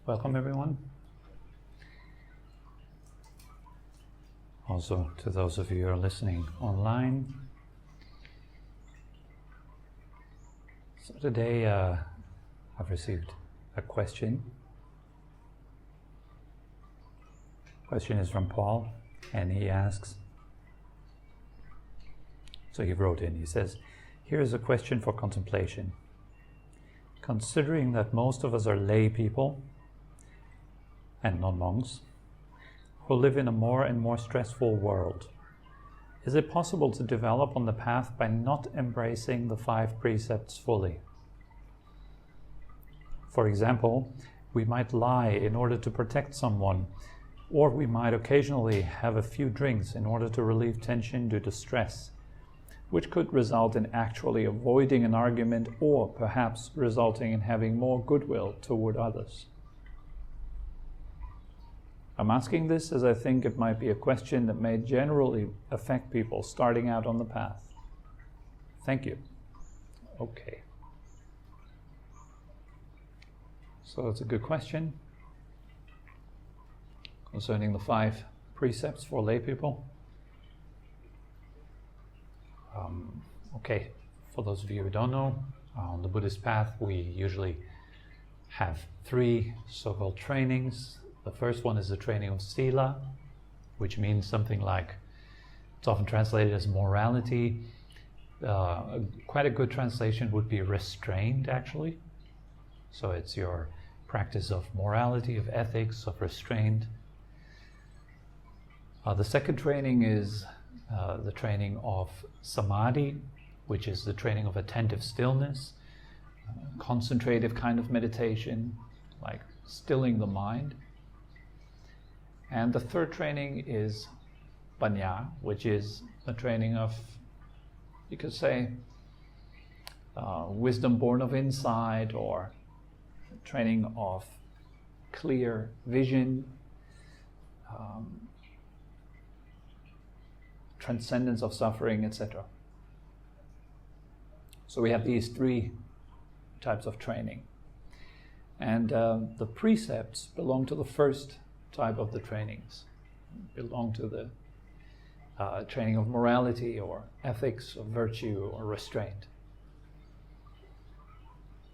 Welcome everyone. Also to those of you who are listening online. So today I've received a question. The question is from Paul, and he asks, so he wrote in, he says, here is a question for contemplation. Considering that most of us are lay people and non-monks who live in a more and more stressful world, is it possible to develop on the path by not embracing the 5 precepts fully? For example, we might lie in order to protect someone, or we might occasionally have a few drinks in order to relieve tension due to stress, which could result in actually avoiding an argument or perhaps resulting in having more goodwill toward others. I'm asking this as I think it might be a question that may generally affect people starting out on the path. Thank you. Okay. So it's a good question concerning the 5 precepts for lay people. Okay, for those of you who don't know, on the Buddhist path we usually have 3 so-called trainings. The first one is the training of sila, which means something like, it's often translated as morality. Quite a good translation would be restraint, actually. So it's your practice of morality, of ethics, of restraint. The second training is the training of Samadhi, which is the training of attentive stillness, concentrative kind of meditation, like stilling the mind. And the third training is Panya, which is the training of, you could say, wisdom born of insight, or training of clear vision, transcendence of suffering, etc. So we have these 3 types of training. And the precepts belong to the first type of the trainings, belong to the training of morality or ethics, of virtue or restraint.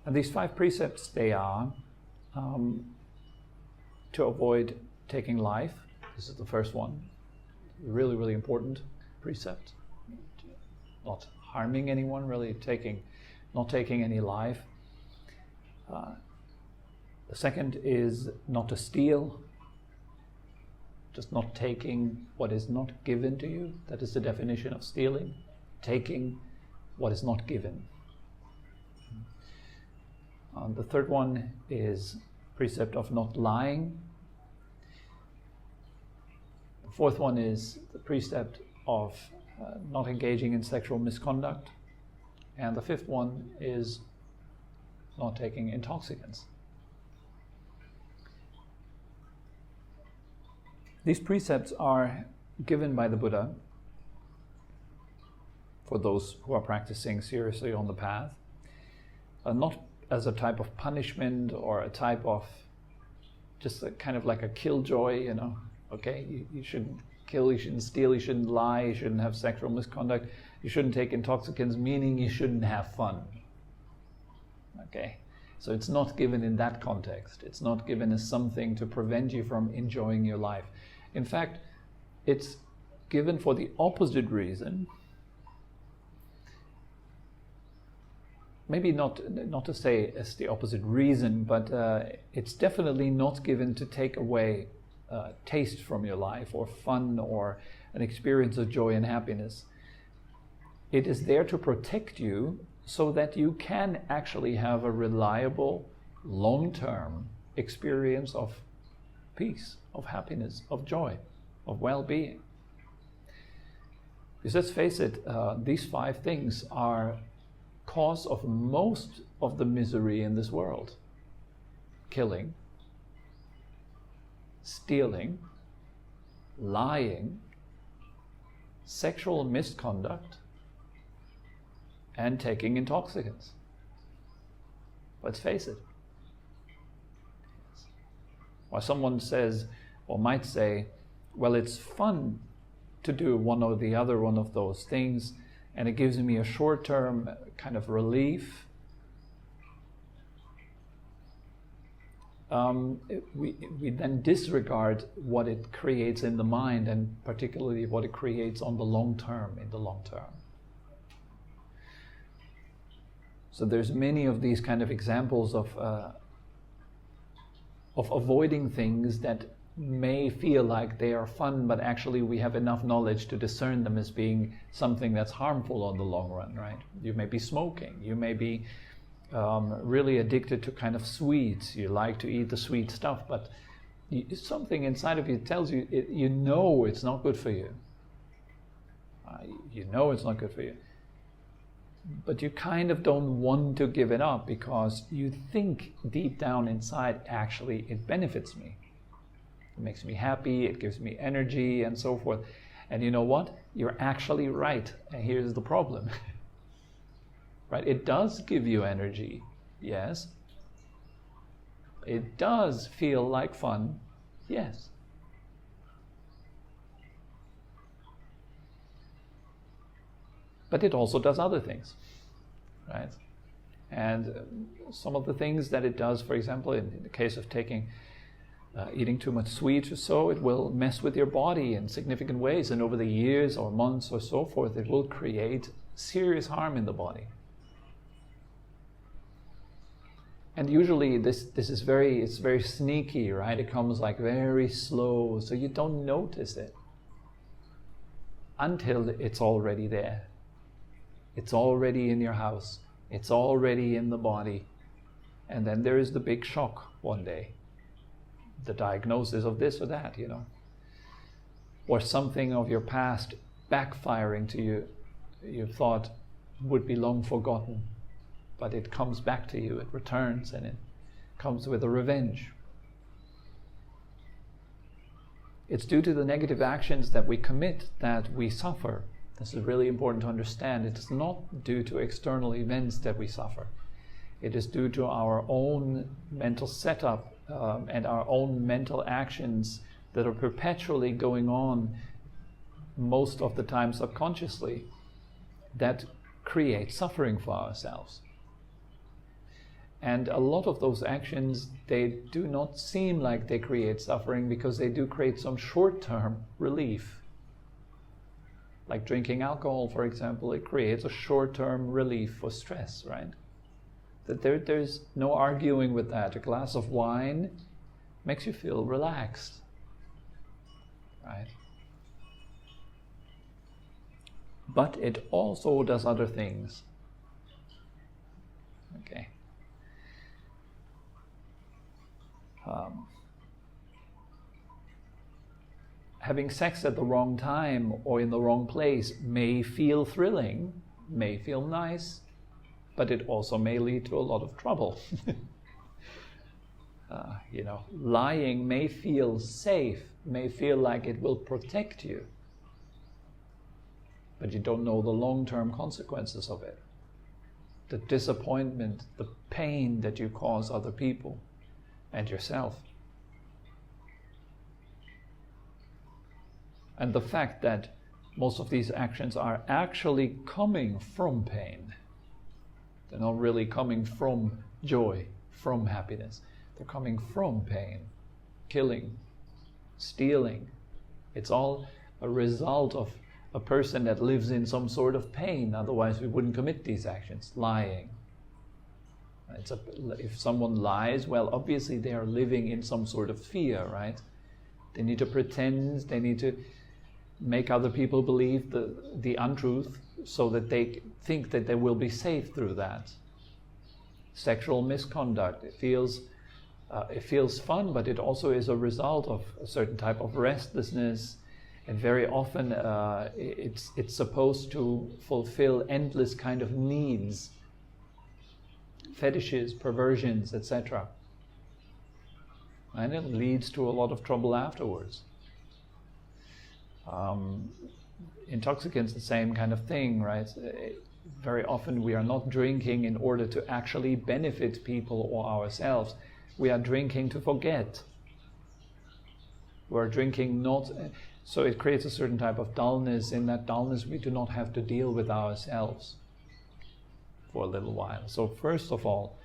And these 5 precepts, they are to avoid taking life. This is the first one, really, really important precept. Not harming anyone, really not taking any life. The second is not to steal, just not taking what is not given to you. That is the definition of stealing, taking what is not given. The third one is precept of not lying. The fourth one is the precept of not engaging in sexual misconduct. And the fifth one is not taking intoxicants. These precepts are given by the Buddha for those who are practicing seriously on the path, not as a type of punishment or a type of just a kind of like a killjoy, okay, you shouldn't kill, you shouldn't steal, you shouldn't lie, you shouldn't have sexual misconduct, you shouldn't take intoxicants, meaning you shouldn't have fun. Okay, so it's not given in that context. It's not given as something to prevent you from enjoying your life. In fact, it's given for the opposite reason. Maybe not to say as the opposite reason, but it's definitely not given to take away taste from your life, or fun, or an experience of joy and happiness. It is there to protect you so that you can actually have a reliable, long-term experience of peace, of happiness, of joy, of well-being. Because let's face it, these 5 things are cause of most of the misery in this world. Killing, stealing, lying, sexual misconduct, and taking intoxicants. Let's face it. Or someone says, or might say, well, it's fun to do one or the other one of those things, and it gives me a short-term kind of relief. We then disregard what it creates in the mind, and particularly what it creates on the long term, in the long term. So there's many of these kind of examples of avoiding things that may feel like they are fun, but actually we have enough knowledge to discern them as being something that's harmful on the long run, right? You may be smoking, you may be really addicted to kind of sweets, you like to eat the sweet stuff, but something inside of you tells you, you know it's not good for you. You know it's not good for you. But you kind of don't want to give it up because you think deep down inside, actually, it benefits me. It makes me happy, it gives me energy, and so forth. And you know what? You're actually right. And here's the problem. Right? It does give you energy, yes. It does feel like fun, yes. But it also does other things, right? And some of the things that it does, for example, in the case of eating too much sweets or so, it will mess with your body in significant ways, and over the years or months or so forth, it will create serious harm in the body. And usually this is it's very sneaky, right? It comes like very slow, so you don't notice it until it's already there. It's already in your house. It's already in the body. And then there is the big shock one day. The diagnosis of this or that, you know. Or something of your past backfiring to you, you thought would be long forgotten. But it comes back to you, it returns, and it comes with a revenge. It's due to the negative actions that we commit that we suffer. This is really important to understand. It is not due to external events that we suffer. It is due to our own mental setup and our own mental actions that are perpetually going on, most of the time subconsciously, that create suffering for ourselves. And a lot of those actions, they do not seem like they create suffering because they do create some short-term relief. Like drinking alcohol, for example, it creates a short-term relief for stress, right? That there's no arguing with that. A glass of wine makes you feel relaxed, right? But it also does other things. Okay. Having sex at the wrong time or in the wrong place may feel thrilling, may feel nice, but it also may lead to a lot of trouble. Lying may feel safe, may feel like it will protect you, but you don't know the long-term consequences of it. The disappointment, the pain that you cause other people and yourself. And the fact that most of these actions are actually coming from pain. They're not really coming from joy, from happiness. They're coming from pain, killing, stealing. It's all a result of a person that lives in some sort of pain. Otherwise we wouldn't commit these actions. Lying. If someone lies, well, obviously they are living in some sort of fear, right? They need to pretend, they need to make other people believe the untruth so that they think that they will be safe through that. Sexual misconduct, it feels fun, but it also is a result of a certain type of restlessness, and very often it's supposed to fulfill endless kind of needs, fetishes, perversions, etc. And it leads to a lot of trouble afterwards. Intoxicants, the same kind of thing, right? Very often we are not drinking in order to actually benefit people or ourselves. We are drinking to forget. We're drinking not, so it creates a certain type of dullness. In that dullness, we do not have to deal with ourselves for a little while. So first of all,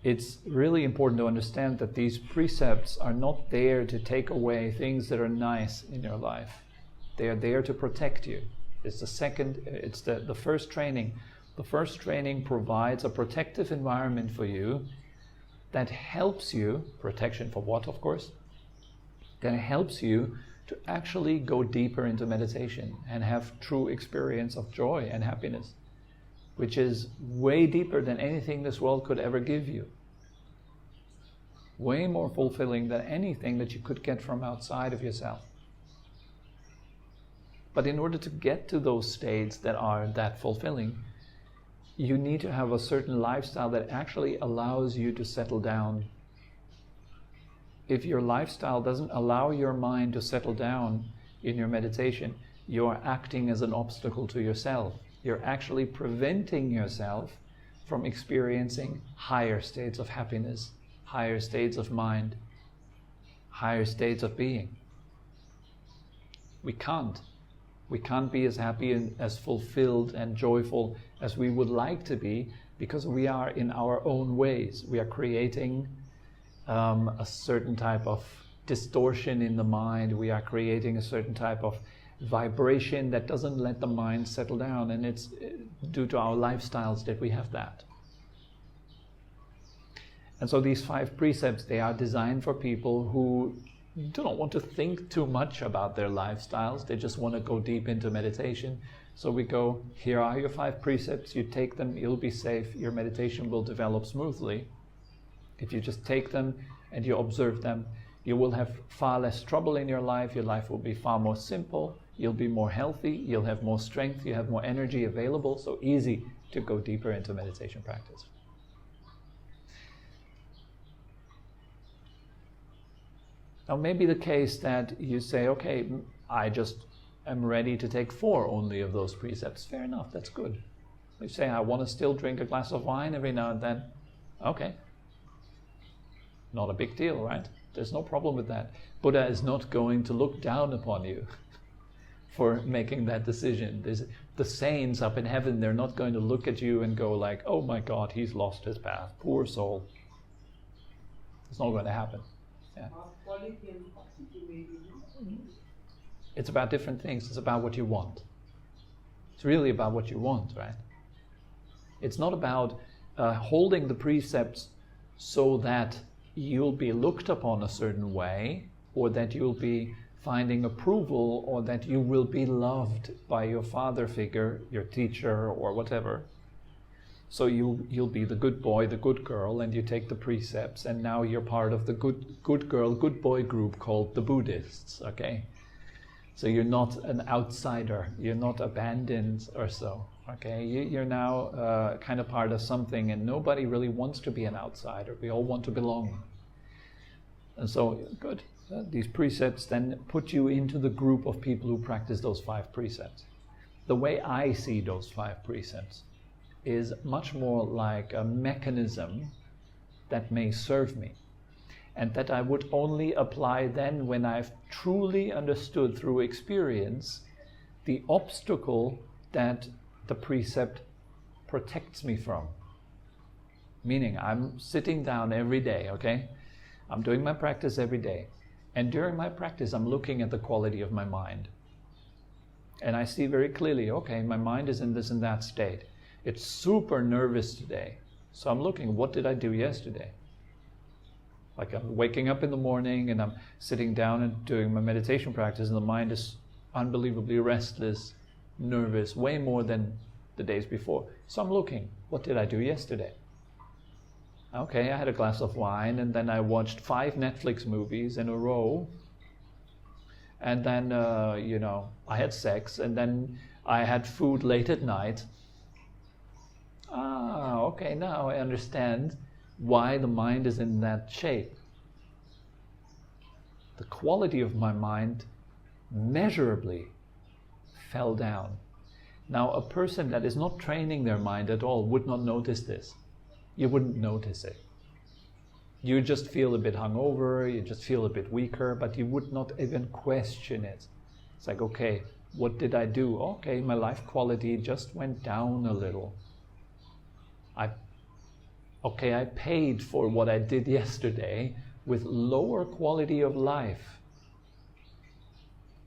it's really important to understand that these precepts are not there to take away things that are nice in your life. They are there to protect you. It's the first training. The first training provides a protective environment for you that helps you, protection for what, of course, that helps you to actually go deeper into meditation and have true experience of joy and happiness, which is way deeper than anything this world could ever give you. Way more fulfilling than anything that you could get from outside of yourself. But in order to get to those states that are that fulfilling, you need to have a certain lifestyle that actually allows you to settle down. If your lifestyle doesn't allow your mind to settle down in your meditation, you're acting as an obstacle to yourself. You're actually preventing yourself from experiencing higher states of happiness, higher states of mind, higher states of being. We can't be as happy and as fulfilled and joyful as we would like to be, because we are in our own ways. We are creating a certain type of distortion in the mind. We are creating a certain type of vibration that doesn't let the mind settle down, and it's due to our lifestyles that we have that. And so these 5 precepts, they are designed for people who do not want to think too much about their lifestyles. They just want to go deep into meditation. So we go, here are your 5 precepts, you take them, you'll be safe, your meditation will develop smoothly. If you just take them and you observe them, you will have far less trouble in your life will be far more simple, you'll be more healthy, you'll have more strength, you have more energy available, so easy to go deeper into meditation practice. Now, may be the case that you say, okay, I just am ready to take 4 only of those precepts. Fair enough, that's good. You say, I want to still drink a glass of wine every now and then. Okay. Not a big deal, right? There's no problem with that. Buddha is not going to look down upon you for making that decision. The saints up in heaven, they're not going to look at you and go like, oh my God, he's lost his path. Poor soul. It's not going to happen. Yeah. It's about different things. It's about what you want. It's really about what you want, right? It's not about holding the precepts so that you'll be looked upon a certain way, or that you'll be finding approval, or that you will be loved by your father figure, your teacher, or whatever. So you'll be the good boy, the good girl, and you take the precepts, and now you're part of the good girl, good boy group called the Buddhists, okay? So you're not an outsider, you're not abandoned or so, okay? You're now kind of part of something, and nobody really wants to be an outsider. We all want to belong. And so, good. These precepts then put you into the group of people who practice those 5 precepts. The way I see those 5 precepts is much more like a mechanism that may serve me, and that I would only apply then when I've truly understood through experience the obstacle that the precept protects me from. Meaning, I'm sitting down every day, okay? I'm doing my practice every day, and during my practice I'm looking at the quality of my mind, and I see very clearly, okay, my mind is in this and that state. It's super nervous today. So I'm looking, what did I do yesterday? Like, I'm waking up in the morning and I'm sitting down and doing my meditation practice, and the mind is unbelievably restless, nervous, way more than the days before. So I'm looking, what did I do yesterday? Okay, I had a glass of wine, and then I watched 5 Netflix movies in a row. And then, I had sex, and then I had food late at night. Okay, now I understand why the mind is in that shape. The quality of my mind measurably fell down. Now, a person that is not training their mind at all would not notice this. You wouldn't notice it. You just feel a bit hungover, you just feel a bit weaker, but you would not even question it. It's like, okay, what did I do? Okay, my life quality just went down a little. I paid for what I did yesterday with lower quality of life.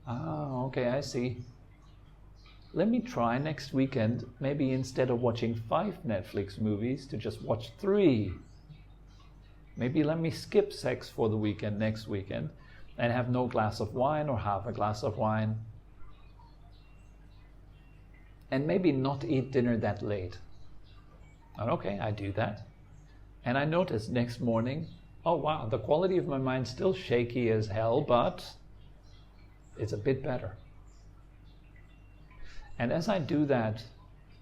Okay, I see. Let me try next weekend, maybe instead of watching 5 Netflix movies, to just watch 3. Maybe let me skip sex for the weekend next weekend and have no glass of wine or half a glass of wine. And maybe not eat dinner that late. And okay, I do that. And I notice next morning, oh wow, the quality of my mind's still shaky as hell, but it's a bit better. And as I do that,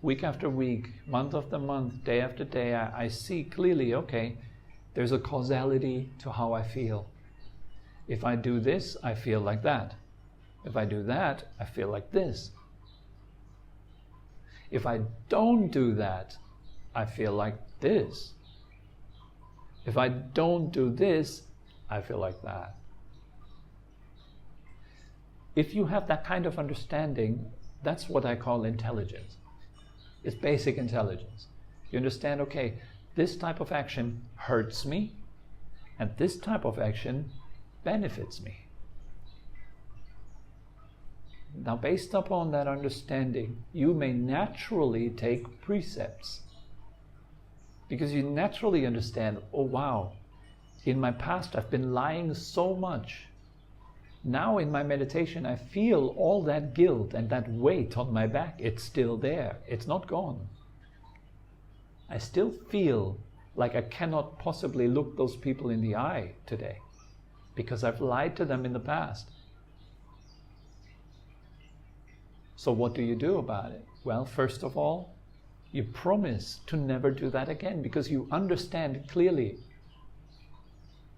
week after week, month after month, day after day, I see clearly, okay, there's a causality to how I feel. If I do this, I feel like that. If I do that, I feel like this. If I don't do that, I feel like this. If I don't do this, I feel like that. If you have that kind of understanding, that's what I call intelligence. It's basic intelligence. You understand, okay, this type of action hurts me, and this type of action benefits me. Now, based upon that understanding, you may naturally take precepts. Because you naturally understand, oh wow, in my past I've been lying so much. Now in my meditation I feel all that guilt and that weight on my back. It's still there. It's not gone. I still feel like I cannot possibly look those people in the eye today because I've lied to them in the past. So what do you do about it? Well, first of all, you promise to never do that again because you understand clearly,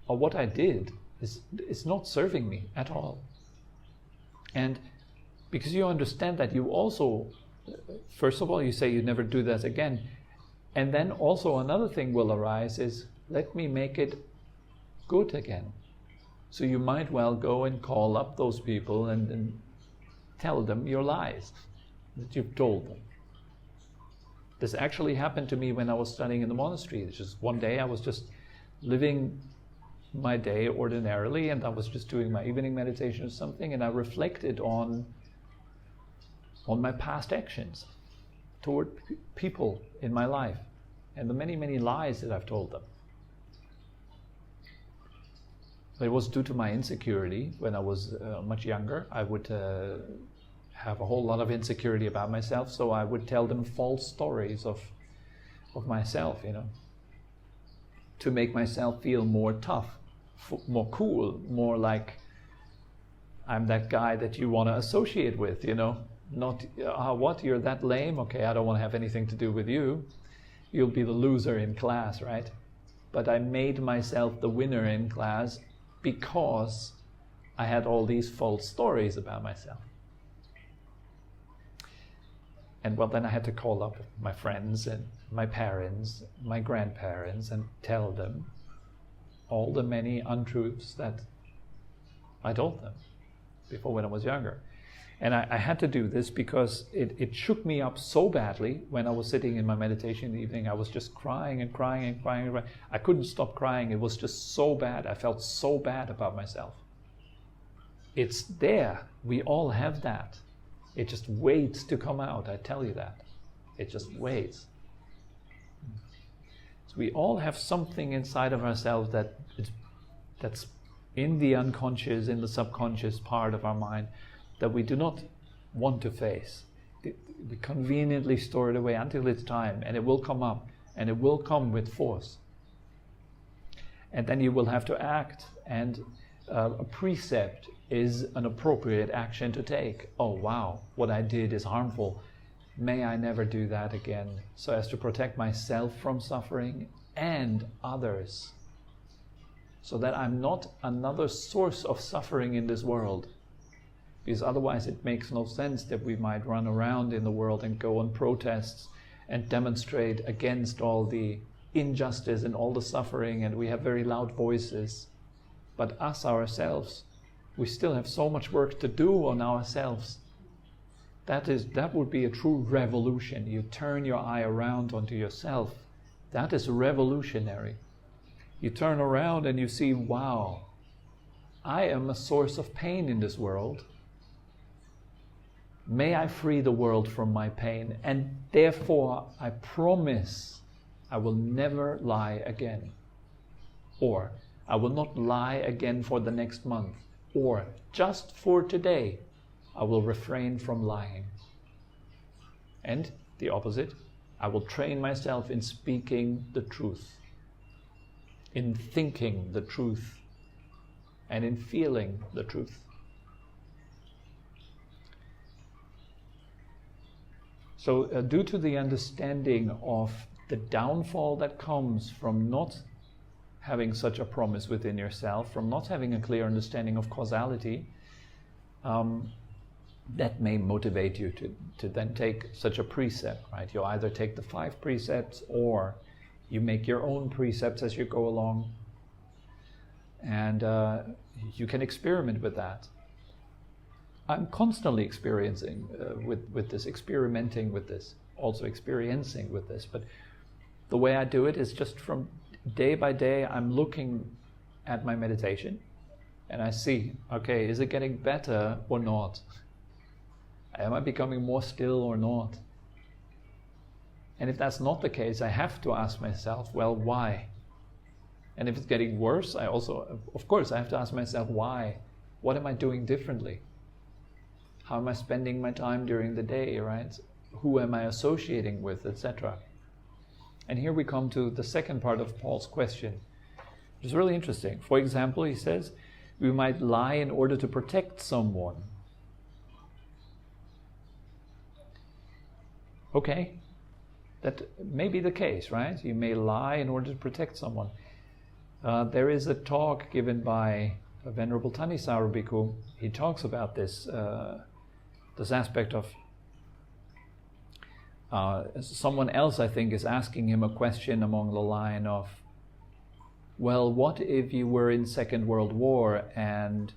what I did is not serving me at all. And because you understand that, you also, first of all, you say you never do that again. And then also another thing will arise is, let me make it good again. So you might well go and call up those people and tell them your lies that you've told them. This actually happened to me when I was studying in the monastery. It's just one day I was just living my day ordinarily, and I was just doing my evening meditation or something, and I reflected on my past actions toward people in my life and the many, many lies that I've told them. But it was due to my insecurity. When I was much younger, I would have a whole lot of insecurity about myself, so I would tell them false stories of myself, to make myself feel more tough, more cool, more like I'm that guy that you want to associate with, not, what, you're that lame? Okay, I don't want to have anything to do with you. You'll be the loser in class, right? But I made myself the winner in class because I had all these false stories about myself. And well, then I had to call up my friends and my parents, my grandparents, and tell them all the many untruths that I told them before when I was younger. And I had to do this because it shook me up so badly when I was sitting in my meditation in the evening. I was just crying and crying and crying and crying. I couldn't stop crying. It was just so bad. I felt so bad about myself. It's there. We all have that. It just waits to come out, I tell you that. It just waits. So we all have something inside of ourselves that's in the unconscious, in the subconscious part of our mind that we do not want to face. We conveniently store it away until it's time, and it will come up, and it will come with force. And then you will have to act, and a precept is an appropriate action to take. Oh wow, what I did is harmful. May I never do that again, so as to protect myself from suffering and others, so that I'm not another source of suffering in this world. Because otherwise it makes no sense that we might run around in the world and go on protests and demonstrate against all the injustice and all the suffering, and we have very loud voices. But us, ourselves, we still have so much work to do on ourselves. That would be a true revolution. You turn your eye around onto yourself. That is revolutionary. You turn around and you see, wow, I am a source of pain in this world. May I free the world from my pain, and therefore I promise I will never lie again. Or I will not lie again for the next month. Or just for today, I will refrain from lying. And the opposite, I will train myself in speaking the truth, in thinking the truth, and in feeling the truth. So due to the understanding of the downfall that comes from not having such a promise within yourself, from not having a clear understanding of causality, that may motivate you to then take such a precept, right? You either take the 5 precepts, or you make your own precepts as you go along, and you can experiment with that. I'm constantly experiencing with this, experimenting with this, also experiencing with this, but the way I do it is just from day by day. I'm looking at my meditation and I see, okay, is it getting better or not? Am I becoming more still or not? And if that's not the case, I have to ask myself, well, why? And if it's getting worse, I also, of course, I have to ask myself, why? What am I doing differently? How am I spending my time during the day, right? Who am I associating with, etc.? And here we come to the second part of Paul's question, which is really interesting. For example, he says, we might lie in order to protect someone. Okay, that may be the case, right? You may lie in order to protect someone. There is a talk given by Venerable Thanissaro Bhikkhu. He talks about this aspect of someone else, I think, is asking him a question along the line of, well, what if you were in Second World War and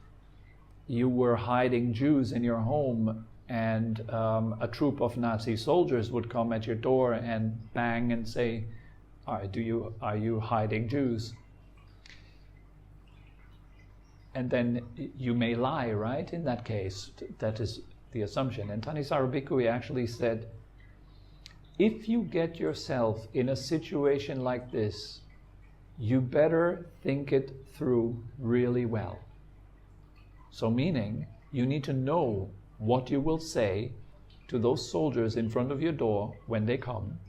you were hiding Jews in your home, and a troop of Nazi soldiers would come at your door and bang and say, are you hiding Jews? And then you may lie, right? In that case, that is the assumption. And Thanissaro Bhikkhu actually said, if you get yourself in a situation like this, you better think it through really well. So meaning, you need to know what you will say to those soldiers in front of your door when they come,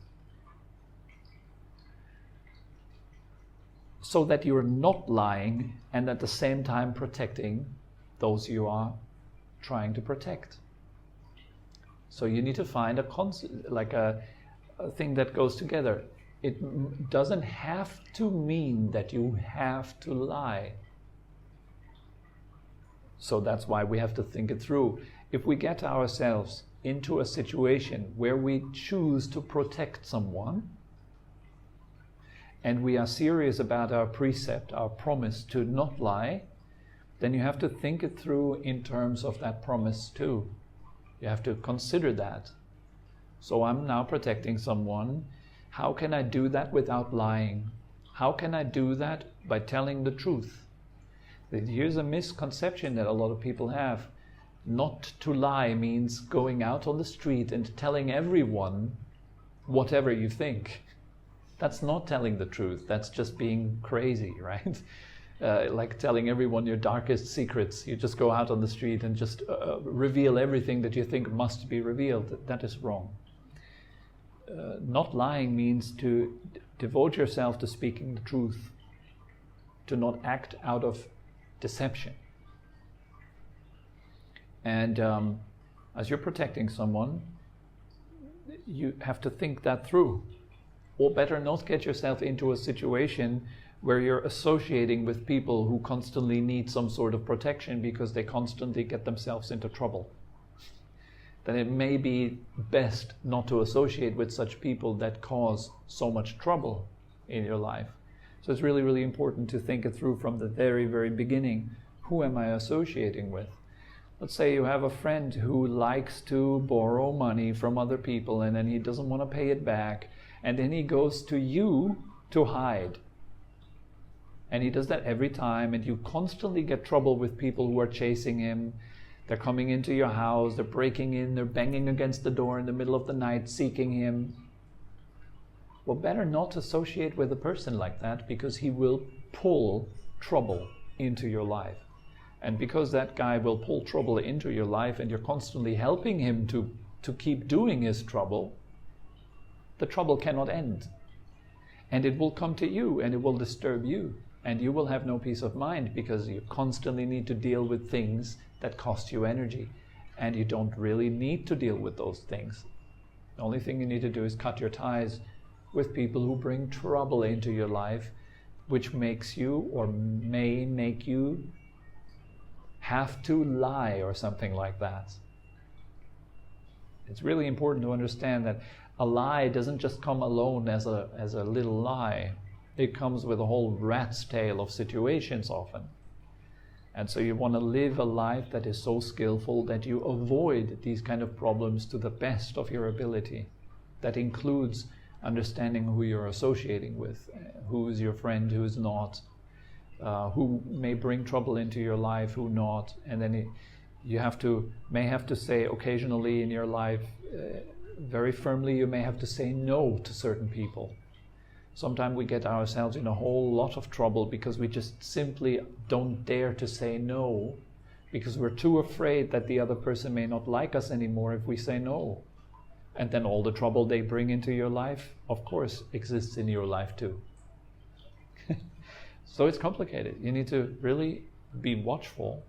so that you are not lying and at the same time protecting those you are trying to protect. So you need to find a thing that goes together. It doesn't have to mean that you have to lie. So that's why we have to think it through. If we get ourselves into a situation where we choose to protect someone, and we are serious about our precept, our promise to not lie, then you have to think it through in terms of that promise too. You have to consider that. So I'm now protecting someone. How can I do that without lying? How can I do that by telling the truth? Here's a misconception that a lot of people have. Not to lie means going out on the street and telling everyone whatever you think. That's not telling the truth. That's just being crazy, right? Like telling everyone your darkest secrets. You just go out on the street and just reveal everything that you think must be revealed. That is wrong. Not lying means to devote yourself to speaking the truth, to not act out of deception. And as you're protecting someone, you have to think that through. Or better not get yourself into a situation where you're associating with people who constantly need some sort of protection because they constantly get themselves into trouble. Then it may be best not to associate with such people that cause so much trouble in your life. So it's really, really important to think it through from the very, very beginning. Who am I associating with? Let's say you have a friend who likes to borrow money from other people and then he doesn't want to pay it back, and then he goes to you to hide. And he does that every time, and you constantly get trouble with people who are chasing him. They're coming into your house, they're breaking in, they're banging against the door in the middle of the night seeking him. Well, better not associate with a person like that, because he will pull trouble into your life. And because that guy will pull trouble into your life and you're constantly helping him to keep doing his trouble, the trouble cannot end. And it will come to you and it will disturb you. And you will have no peace of mind because you constantly need to deal with things that cost you energy. And you don't really need to deal with those things. The only thing you need to do is cut your ties with people who bring trouble into your life, which makes you or may make you have to lie or something like that. It's really important to understand that a lie doesn't just come alone as a little lie. It comes with a whole rat's tail of situations often. And so you want to live a life that is so skillful that you avoid these kind of problems to the best of your ability. That includes understanding who you're associating with, who is your friend, who is not, who may bring trouble into your life, who not. And then you may have to say occasionally in your life, very firmly, you may have to say no to certain people. Sometimes we get ourselves in a whole lot of trouble because we just simply don't dare to say no, because we're too afraid that the other person may not like us anymore if we say no. And then all the trouble they bring into your life, of course, exists in your life too. So it's complicated. You need to really be watchful.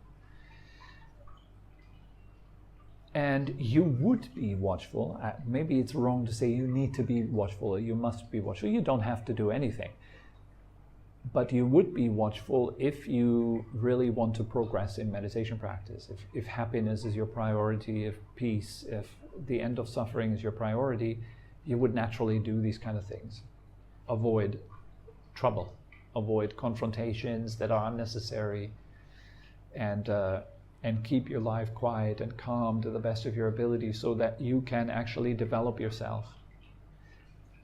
And you would be watchful. Maybe it's wrong to say you need to be watchful or you must be watchful. You don't have to do anything. But you would be watchful if you really want to progress in meditation practice. If happiness is your priority, if peace, if the end of suffering is your priority, you would naturally do these kind of things. Avoid trouble. Avoid confrontations that are unnecessary. And keep your life quiet and calm to the best of your ability so that you can actually develop yourself.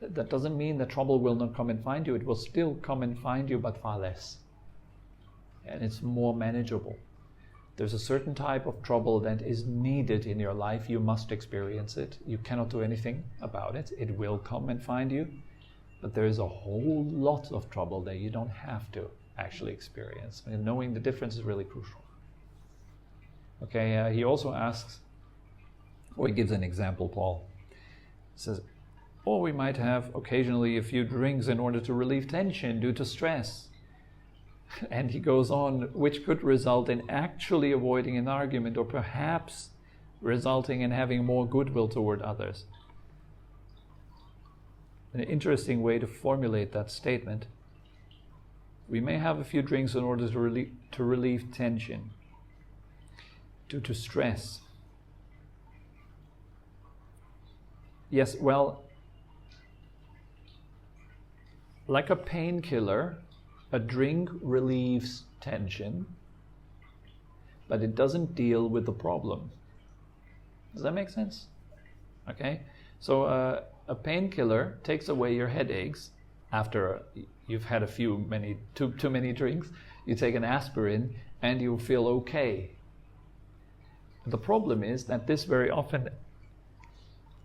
That doesn't mean that trouble will not come and find you. It will still come and find you, but far less. And it's more manageable. There's a certain type of trouble that is needed in your life. You must experience it. You cannot do anything about it. It will come and find you. But there is a whole lot of trouble that you don't have to actually experience. And knowing the difference is really crucial. Okay, he also asks, or he gives an example, Paul. He says, or we might have occasionally a few drinks in order to relieve tension due to stress. And he goes on, which could result in actually avoiding an argument or perhaps resulting in having more goodwill toward others. An interesting way to formulate that statement. We may have a few drinks in order to relieve tension due to stress. Yes, well, like a painkiller, a drink relieves tension, but it doesn't deal with the problem. Does that make sense? Okay, so a painkiller takes away your headaches after you've had too many drinks. You take an aspirin and you feel okay. The problem is that this very often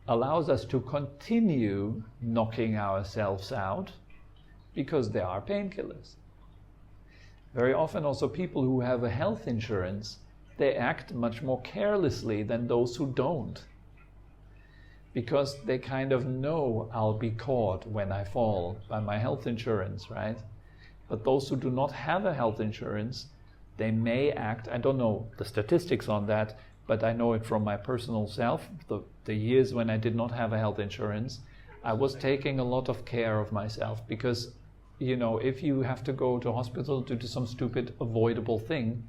allows us to continue knocking ourselves out because there are painkillers. Very often also people who have a health insurance, they act much more carelessly than those who don't. Because they kind of know I'll be caught when I fall by my health insurance, right? But those who do not have a health insurance, they may act, I don't know the statistics on that, but I know it from my personal self. The years when I did not have a health insurance, I was taking a lot of care of myself because, you know, if you have to go to hospital due to some stupid avoidable thing,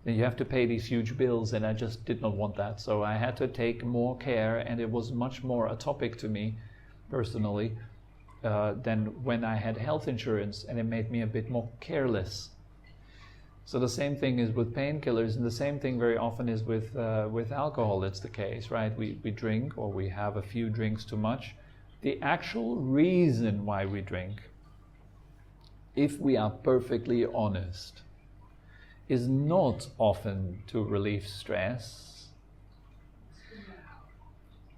then you have to pay these huge bills, and I just did not want that. So I had to take more care, and it was much more a topic to me personally than when I had health insurance, and it made me a bit more careless. So the same thing is with painkillers, and the same thing very often is with alcohol. It's the case, right? We drink, or we have a few drinks too much. The actual reason why we drink, if we are perfectly honest, is not often to relieve stress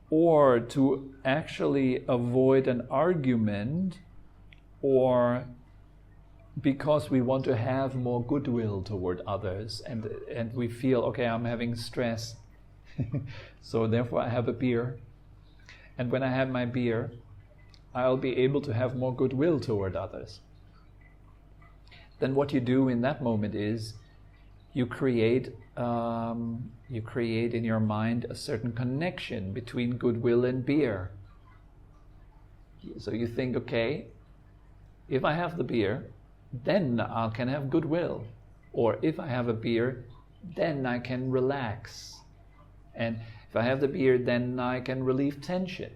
or to actually avoid an argument, or because we want to have more goodwill toward others, and we feel, okay, I'm having stress, so therefore I have a beer, and when I have my beer, I'll be able to have more goodwill toward others. Then what you do in that moment is you create in your mind a certain connection between goodwill and beer. So you think, okay, if I have the beer, then I can have goodwill. Or if I have a beer, then I can relax. And if I have the beer, then I can relieve tension.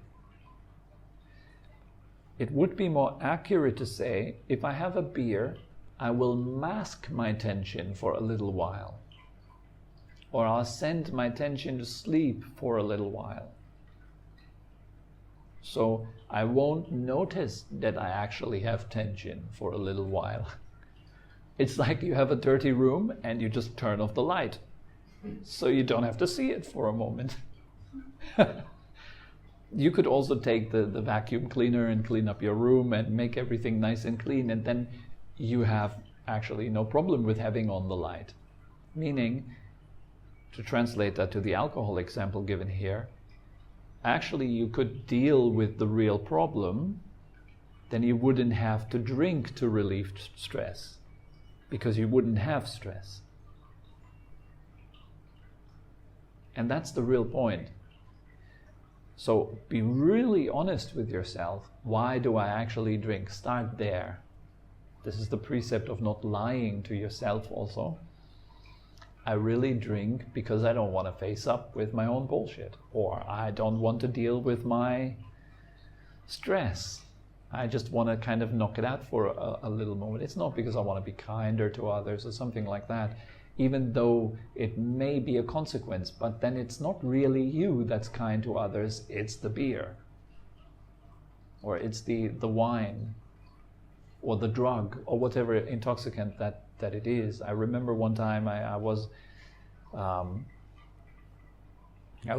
It would be more accurate to say, if I have a beer, I will mask my tension for a little while. Or I'll send my tension to sleep for a little while. So I won't notice that I actually have tension for a little while. It's like you have a dirty room and you just turn off the light. So you don't have to see it for a moment. You could also take the vacuum cleaner and clean up your room and make everything nice and clean, and then you have actually no problem with having on the light. Meaning, to translate that to the alcohol example given here, actually you could deal with the real problem, then you wouldn't have to drink to relieve stress, because you wouldn't have stress. And that's the real point. So be really honest with yourself. Why do I actually drink? Start there. This is the precept of not lying to yourself also. I really drink because I don't want to face up with my own bullshit, or I don't want to deal with my stress. I just want to kind of knock it out for a little moment. It's not because I want to be kinder to others or something like that, even though it may be a consequence, but then it's not really you that's kind to others, it's the beer, or it's the wine, or the drug, or whatever intoxicant that it is. I remember one time I was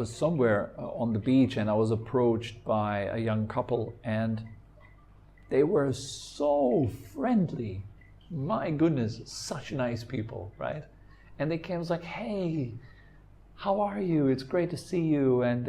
somewhere on the beach, and I was approached by a young couple, and they were so friendly. My goodness, such nice people, right? And they came, was like, hey, how are you? It's great to see you. And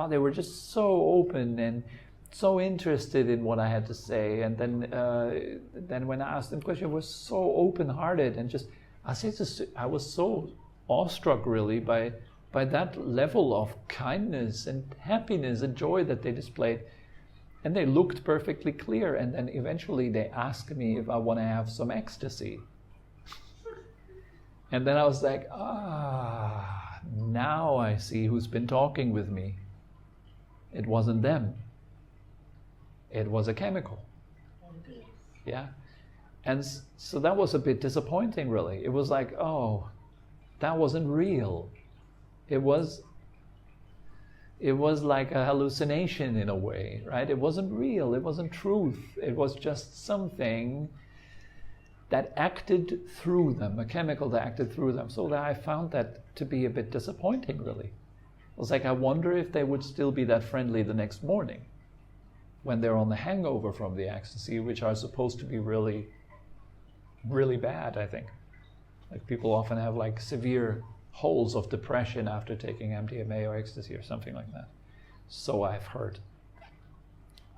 they were just so open and so interested in what I had to say. And then when I asked them questions, they were so open-hearted, and just I was so awestruck really by that level of kindness and happiness and joy that they displayed. And they looked perfectly clear. And then eventually they asked me if I want to have some ecstasy. And then I was like, now I see who's been talking with me. It wasn't them. It was a chemical. Yeah. And so that was a bit disappointing, really. It was like, oh, that wasn't real. It was like a hallucination in a way, right? It wasn't real. It wasn't truth. It was just something that acted through them, a chemical that acted through them. So that I found that to be a bit disappointing, really. It was like, I wonder if they would still be that friendly the next morning when they're on the hangover from the ecstasy, which are supposed to be really, really bad, I think. Like people often have like severe holes of depression after taking MDMA or ecstasy or something like that. So I've heard.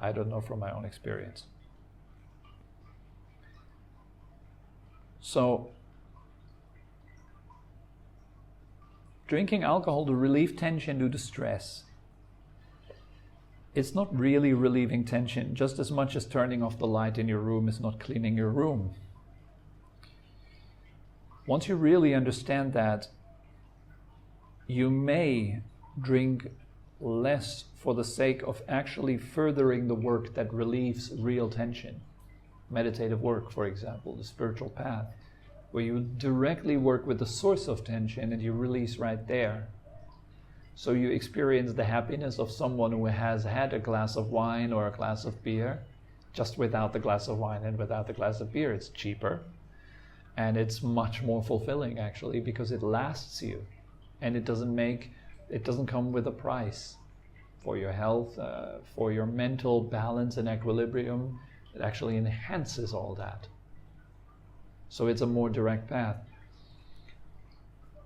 I don't know from my own experience. So, drinking alcohol to relieve tension due to stress. It's not really relieving tension, just as much as turning off the light in your room is not cleaning your room. Once you really understand that, you may drink less for the sake of actually furthering the work that relieves real tension. Meditative work, for example, the spiritual path, where you directly work with the source of tension and you release right there. So you experience the happiness of someone who has had a glass of wine or a glass of beer, just without the glass of wine and without the glass of beer. It's cheaper and it's much more fulfilling, actually, because it lasts you and it doesn't come with a price for your health, for your mental balance and equilibrium. It actually enhances all that. So it's a more direct path.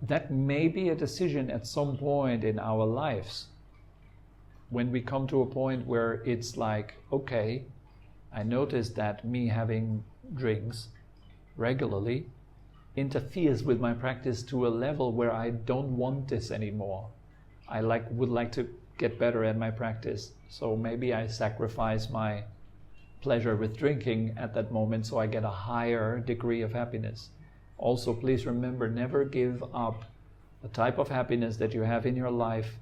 That may be a decision at some point in our lives, when we come to a point where it's like, okay, I notice that me having drinks regularly interferes with my practice to a level where I don't want this anymore. I would like to get better at my practice. So maybe I sacrifice my pleasure with drinking at that moment so I get a higher degree of happiness. Also, please remember, never give up the type of happiness that you have in your life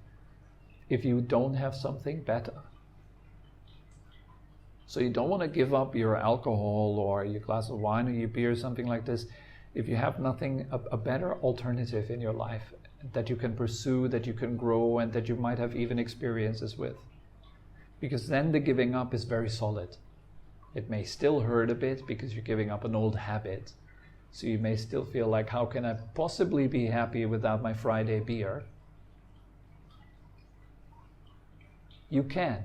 if you don't have something better. So you don't want to give up your alcohol or your glass of wine or your beer or something like this if you have nothing, a better alternative in your life that you can pursue, that you can grow, and that you might have even experiences with. Because then the giving up is very solid. It may still hurt a bit because you're giving up an old habit. So you may still feel like, how can I possibly be happy without my Friday beer? You can.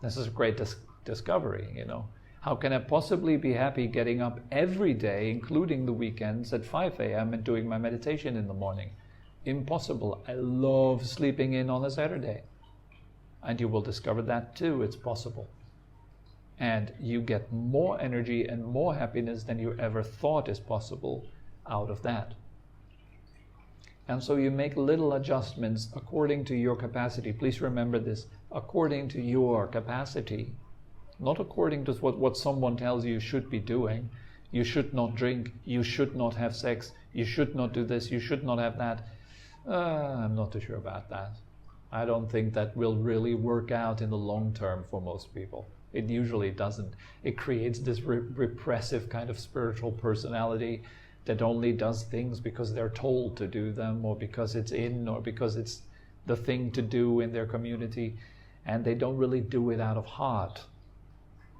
This is a great discovery, you know. How can I possibly be happy getting up every day, including the weekends, at 5 a.m. and doing my meditation in the morning? Impossible. I love sleeping in on a Saturday. And you will discover that too, it's possible. And you get more energy and more happiness than you ever thought is possible out of that. And so you make little adjustments according to your capacity. Please remember this, according to your capacity, not according to what someone tells you should be doing. You should not drink, you should not have sex, you should not do this, you should not have that. I'm not too sure about that. I don't think that will really work out in the long term for most people. It usually doesn't. It creates this repressive kind of spiritual personality that only does things because they're told to do them, or because it's in, or because it's the thing to do in their community, and they don't really do it out of heart.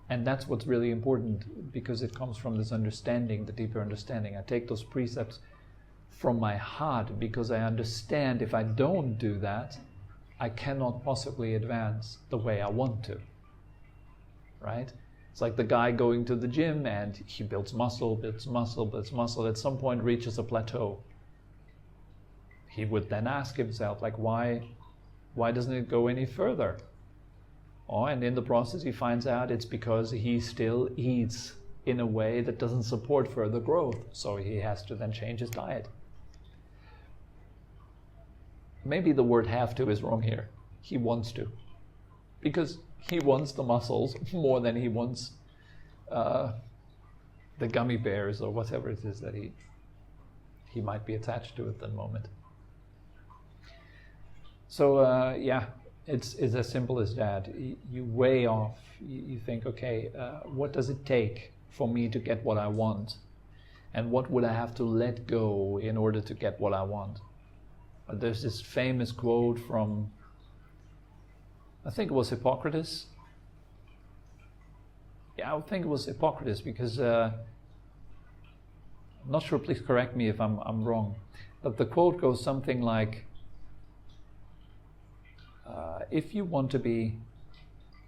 And that's what's really important, because it comes from this understanding, the deeper understanding. I take those precepts from my heart because I understand if I don't do that, I cannot possibly advance the way I want to. Right? It's like the guy going to the gym and he builds muscle, builds muscle, builds muscle, at some point reaches a plateau. He would then ask himself, like, why doesn't it go any further? Oh, and in the process he finds out it's because he still eats in a way that doesn't support further growth. So he has to then change his diet. Maybe the word have to is wrong here. He wants to. Because he wants the muscles more than he wants the gummy bears or whatever it is that he might be attached to at the moment. So yeah, it's as simple as that. You weigh off, you think, okay, what does it take for me to get what I want? And what would I have to let go in order to get what I want? There's this famous quote from, I think it was Hippocrates. Yeah, I think it was Hippocrates, because I'm not sure, please correct me if I'm wrong. But the quote goes something like, if you want to be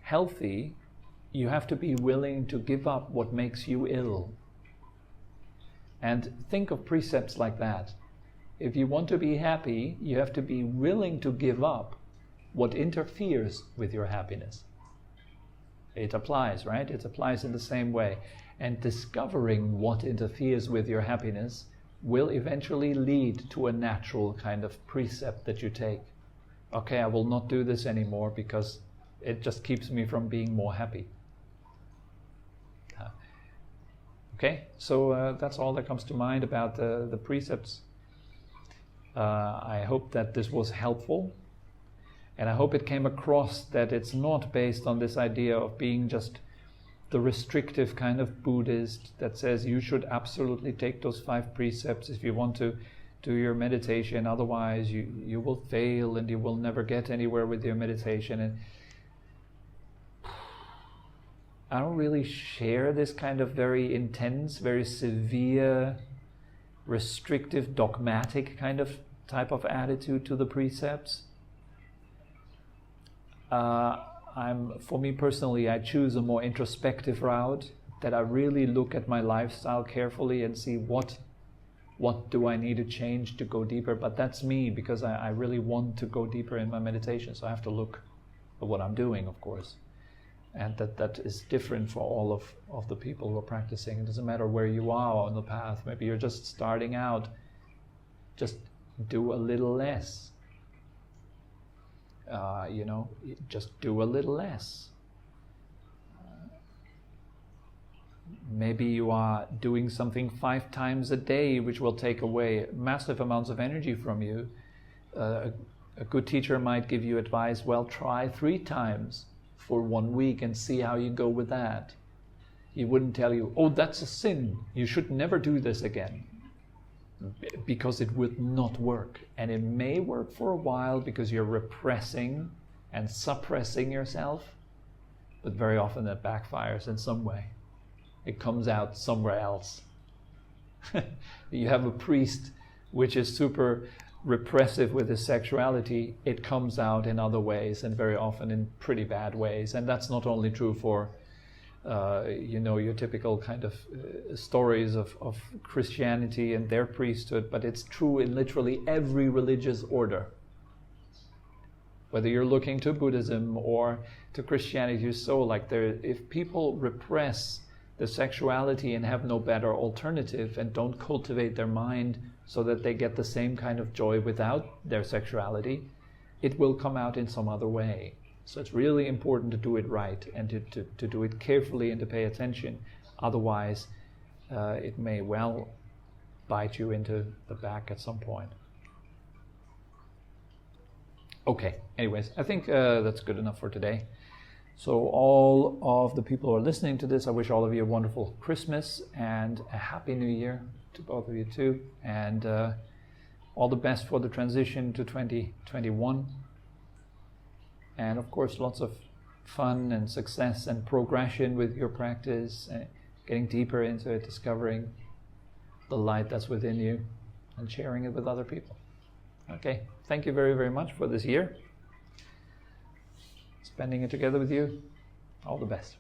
healthy, you have to be willing to give up what makes you ill. And think of precepts like that. If you want to be happy, you have to be willing to give up what interferes with your happiness. It applies, right? It applies in the same way. And discovering what interferes with your happiness will eventually lead to a natural kind of precept that you take. Okay, I will not do this anymore because it just keeps me from being more happy. Okay, so that's all that comes to mind about the precepts. I hope that this was helpful. And I hope it came across that it's not based on this idea of being just the restrictive kind of Buddhist that says you should absolutely take those 5 precepts if you want to do your meditation, otherwise you will fail and you will never get anywhere with your meditation. And I don't really share this kind of very intense, very severe, restrictive, dogmatic kind of type of attitude to the precepts. For me personally, I choose a more introspective route, that I really look at my lifestyle carefully and see what do I need to change to go deeper. But that's me, because I really want to go deeper in my meditation, so I have to look at what I'm doing, of course. And that is different for all of the people who are practicing. It doesn't matter where you are on the path. Maybe you're just starting out. Just do a little less. Just do a little less. Maybe you are doing something 5 times a day, which will take away massive amounts of energy from you. A good teacher might give you advice, well, try 3 times for 1 week and see how you go with that. He wouldn't tell you, oh, that's a sin, you should never do this again. Because it would not work. And it may work for a while because you're repressing and suppressing yourself, but very often that backfires in some way. It comes out somewhere else. You have a priest which is super repressive with his sexuality, it comes out in other ways, and very often in pretty bad ways. And that's not only true for your typical kind of stories of Christianity and their priesthood, but it's true in literally every religious order. Whether you're looking to Buddhism or to Christianity, if people repress the sexuality and have no better alternative and don't cultivate their mind so that they get the same kind of joy without their sexuality, it will come out in some other way. So it's really important to do it right and to do it carefully and to pay attention. Otherwise, it may well bite you into the back at some point. Okay, anyways, I think that's good enough for today. So all of the people who are listening to this, I wish all of you a wonderful Christmas and a Happy New Year to both of you too. And all the best for the transition to 2021. And of course, lots of fun and success and progression with your practice, getting deeper into it, discovering the light that's within you and sharing it with other people. Okay, thank you very, very much for this year. Spending it together with you. All the best.